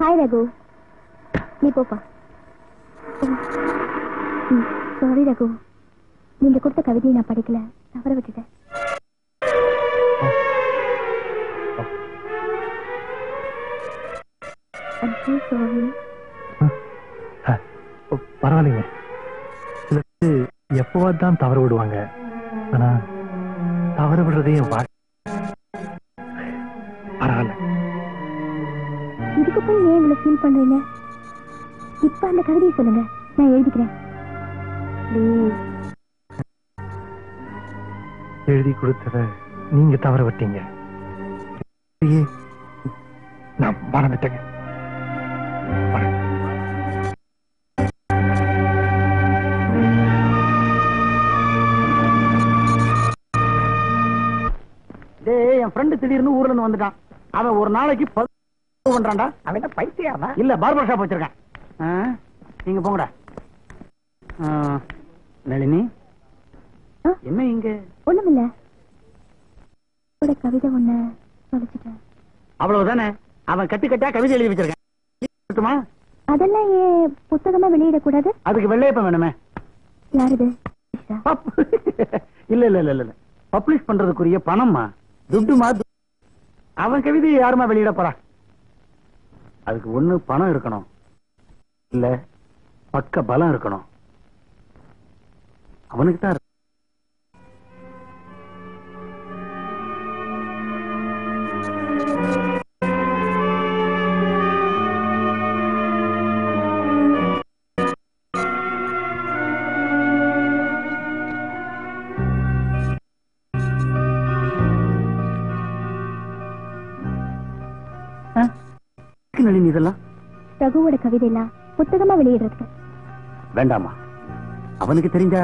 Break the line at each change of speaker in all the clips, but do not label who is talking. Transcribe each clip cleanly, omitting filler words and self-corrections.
Hi Raghu, நீ போப்பா. Sorry Raghu, நீங்க கொடுத்த கவிதையை நான் படிக்கல, தவற விட்டுட்டேன்.
பரவாயில்லைங்க, எப்போதான் தவற விடுவாங்க. ஆனா தவற விடுறதையும் பரவாயில்ல.
இதுக்கு போய் ஏன் இவ்வளவு ஃபீல் பண்றீங்க? இப்ப அந்த கவிதையை சொல்லுங்க, நான் எழுதிக்கிறேன்.
எழுதி கொடுத்தத நீங்க தவற விட்டீங்க. நான் மறந்துட்டேங்க.
என் ஃப்ரெண்டு திடீர்னு ஊர்ல இருந்து வந்துட்டான். அவன் ஒரு நாளைக்கு பண்றான்டா. அவன் பைத்தியாமா? இல்ல, பார்பர் ஷாப் வச்சிருக்கேன். நீங்க போங்கடா. நளினி, என்ன இங்க?
ஒண்ணுமில்ல, கவிதை ஒண்ணு தொலைச்சிட்டேன்.
அவ்வளவுதானே? அவன் கட்டி கட்டா கவிதை எழுதி வச்சிருக்கேன்.
அதெல்லாம் ஏன் புத்தகமா வெளியிடக்கூடாது?
அதுக்கு வெள்ளையப்பம் வேணுமே.
யாருது?
இல்ல இல்ல இல்ல இல்ல, பப்ளிஷ் பண்றதுக்குரிய பணம்மா, துட்டுமா. அவன் கவிதையை யாருமா வெளியிட போறா? அதுக்கு ஒண்ணு பணம் இருக்கணும், இல்ல பக்க பலம் இருக்கணும். அவனுக்கு தான் இதெல்லாம்.
ரகுவோட கவிதை எல்லாம் புத்தகமா வெளியிடுறதுக்கு
வேண்டாமா? அவனுக்கு தெரிஞ்சா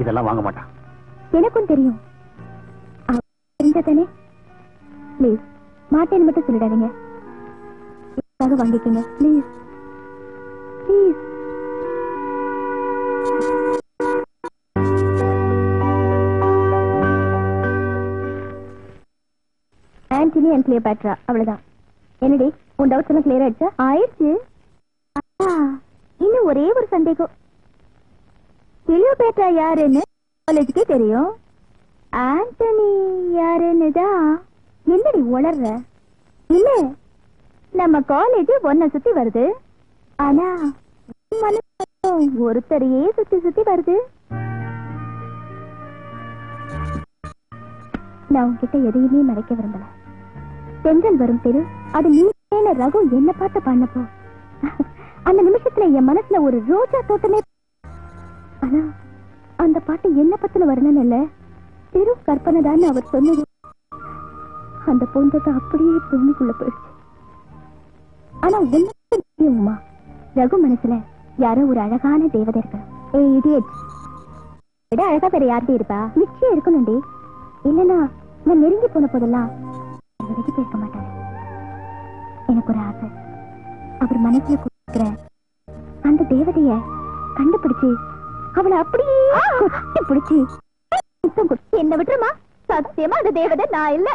இதெல்லாம் வாங்க மாட்டான்.
எனக்கும் தெரியும். தெரிஞ்சதானே? பிளீஸ், மாட்டேன்னு மட்டும் சொல்லிடாதீங்க. வாங்கிக்கங்க please, please. Antony and Cleopatra, அவ்வளவுதான். என்னடி, உன் டவுட்ஸ் எல்லாம் கிளியர் ஆயிடுச்சா? ஆயிடுச்சு. இன்னும் ஒரே ஒரு சந்தேகம். கிளியோபாட்ரா யாருன்னு காலேஜுக்கே தெரியும், ஆண்டனி யாருன்னு தான். என்னடி உளர்ற? இல்ல, நம்ம காலேஜ் ஒன்ன சுத்தி வருது, ஆனா ஒருத்தரையே சுத்தி சுத்தி வருது. நான் உன்கிட்ட எதையுமே மறைக்க விரும்பல. தென்றல் வரும் தெரு, அது நீ ரகு என்ன பார்த்து பண்ணப்போ அந்த நிமிஷத்துல என் மனசுல ஒரு ரோஜா தோட்டமே. ஆனா அந்த பாட்டு என்ன பத்தின வரணும் இல்ல, பெரும் கற்பனை தான் அவர் சொன்னது. அந்த பூந்தோட்டம் அப்படியே பூமிக்குள்ள போயிடுச்சு. ஆனா உண்மை ரகு மனசுல யாரோ ஒரு அழகான தேவதை இருக்கணும். விட அழகா வேற யார்கிட்ட இருப்பா? நிச்சயம் இருக்கணும்டி. இல்லன்னா நான் நெருங்கி போன போதெல்லாம் விலகி பேச மாட்டாரு. எனக்கு ஒரு ஆசை, அவர் மனசுல கொடுக்கிற அந்த தேவதைய கண்டுபிடிச்சு அவளை அப்படியே பிடிச்சு என்ன விட்டுருமா? சத்தியமா அந்த தேவதை நான் இல்ல.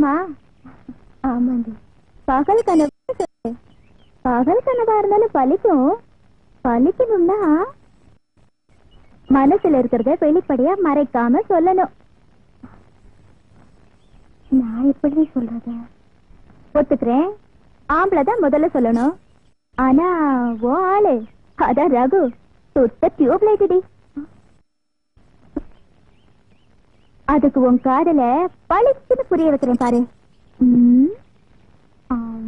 போலாமா? ஆமாண்டி. பகல் கனவு பகல் கனவா இருந்தாலும் பலிக்கும். பலிக்கணும்னா மனசுல இருக்கிறத வெளிப்படையா மறைக்காம சொல்லணும். நான் எப்படி சொல்றது? ஒத்துக்கிறேன், ஆம்பளைதான் முதல்ல சொல்லணும். ஆனா ஓ ஆளு அதான் ரகு சுத்த டியூப் லைட். அதுக்கு உன் காதல பளிச்சுன்னு புரிய வைக்கிறேன் பாரு.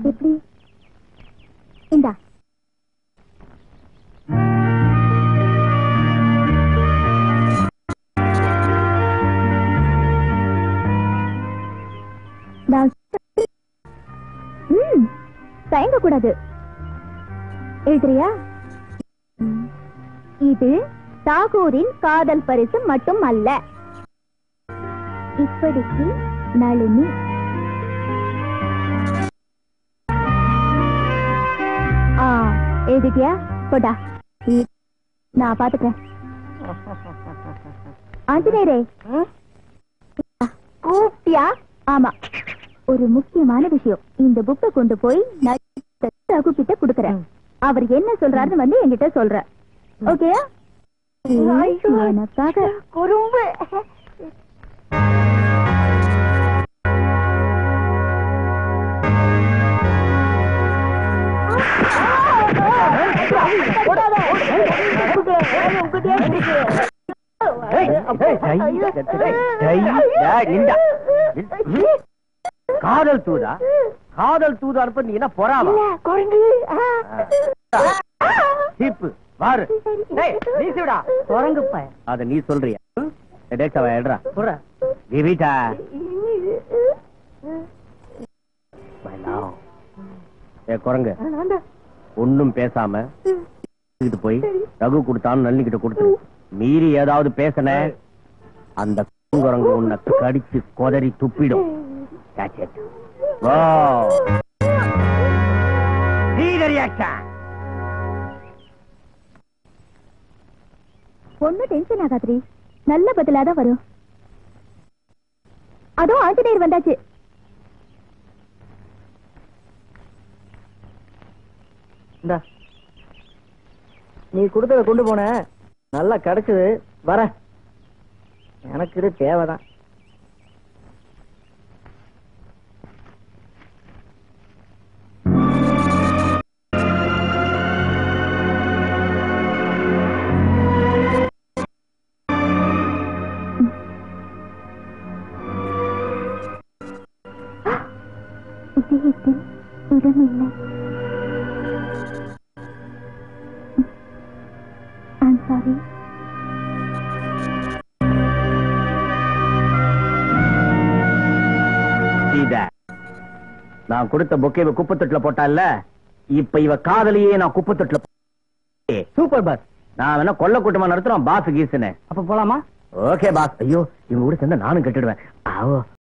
எப்படி? இந்தா. தயங்க கூடாது. எழுதுறியா? இது தாகூரின் காதல் பரிசு மட்டும் அல்ல. இப்படிக்கு நளினி. எழுதிட்டியா? போடா, நான் பாத்துக்கிறேன். ஆஞ்சநேயரே கூப்பிட்டியா? ஆமா, ஒரு முக்கியமான விஷயம். இந்த புக்கை கொண்டு போய் ரகு கிட்ட குடுக்கறேன். அவர் என்ன சொல்றாருன்னு வந்து என்கிட்ட சொல்ற. ஓகேயா? எனக்காக குறும்பு.
காதல் தூதா? காதல் தூதா இருப்ப நீ என்ன பொறாம? சீப்பு பாரு. அத நீ சொல்றியா? குரங்கு ஒன்னும் பேசாம இது போய் ரகு கொடுத்தான்னு நல்லிக்கிட்ட கொடுத்து மீறி ஏதாவது பேசன அந்த குரங்கு உன்னை கடிச்சு கொதறி துப்பிடும்.
ஒன்னும் டென்ஷன் ஆகாதிரி, நல்ல பதிலாதான் வரும். அதோ ஆஞ்சநேயர் வந்தாச்சு.
நீ கொடுத்தத கொண்டு போன நல்லா கிடைச்சது. வர, எனக்கு இது தேவைதான்.
இதயத்தில் இடமில்லை. I'm sorry.
நான் கொடுத்த பொக்கேவை குப்பத்தொட்டில போட்டால, இப்ப இவ காதலியே நான் குப்பத்தொட்டில. Super pass. நான் வேணா கொல்ல கூட்டமா நடத்துறோம் பாஸ் கீசுன்னு.
அப்ப போலாமா?
Okay boss. ஐயோ, இவங்க கூட சேர்ந்து நானும் கட்டிடுவேன்.